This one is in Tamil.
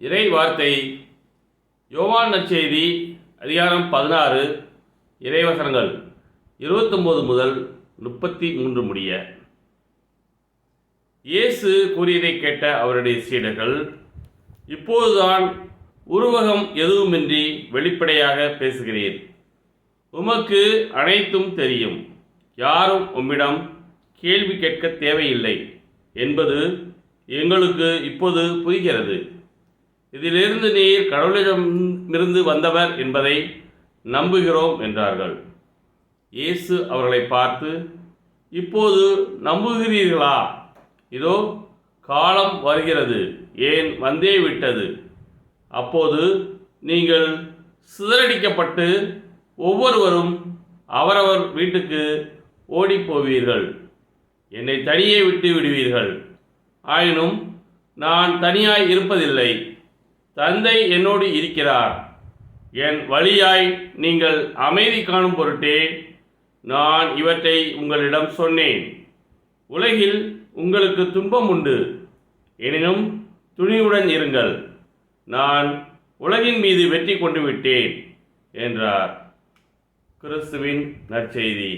இறை வார்த்தை யோவான் நற்செய்தி அதிகாரம் 16 இறைவசனங்கள் 29 முதல் 33 முடிய. இயேசு கூறியதை கேட்ட அவருடைய சீடர்கள், இப்போதுதான் உருவகம் எதுவுமின்றி வெளிப்படையாக பேசுகிறீர். உமக்கு அனைத்தும் தெரியும். யாரும் உம்மிடம் கேள்வி கேட்க தேவையில்லை என்பது எங்களுக்கு இப்போது புரிகிறது. இதிலிருந்து நீர் கடவுளிடமிருந்து வந்தவர் என்பதை நம்புகிறோம் என்றார்கள். இயேசு அவர்களை பார்த்து, இப்போது நம்புகிறீர்களா? இதோ காலம் வருகிறது, ஏன் வந்தே விட்டது. அப்போது நீங்கள் சிதறடிக்கப்பட்டு ஒவ்வொருவரும் அவரவர் வீட்டுக்கு ஓடிப்போவீர்கள். என்னை தனியே விட்டு விடுவீர்கள். ஆயினும் நான் தனியாய் இருப்பதில்லை, தந்தை என்னோடு இருக்கிறார். என் வழியாய் நீங்கள் அமைதி காணும் பொருட்டே நான் இவற்றை உங்களிடம் சொன்னேன். உலகில் உங்களுக்கு துன்பம் உண்டு, எனினும் துணிவுடன் இருங்கள், நான் உலகின் மீது வெற்றி கொண்டு விட்டேன் என்றார். கிறிஸ்துவின் நற்செய்தி.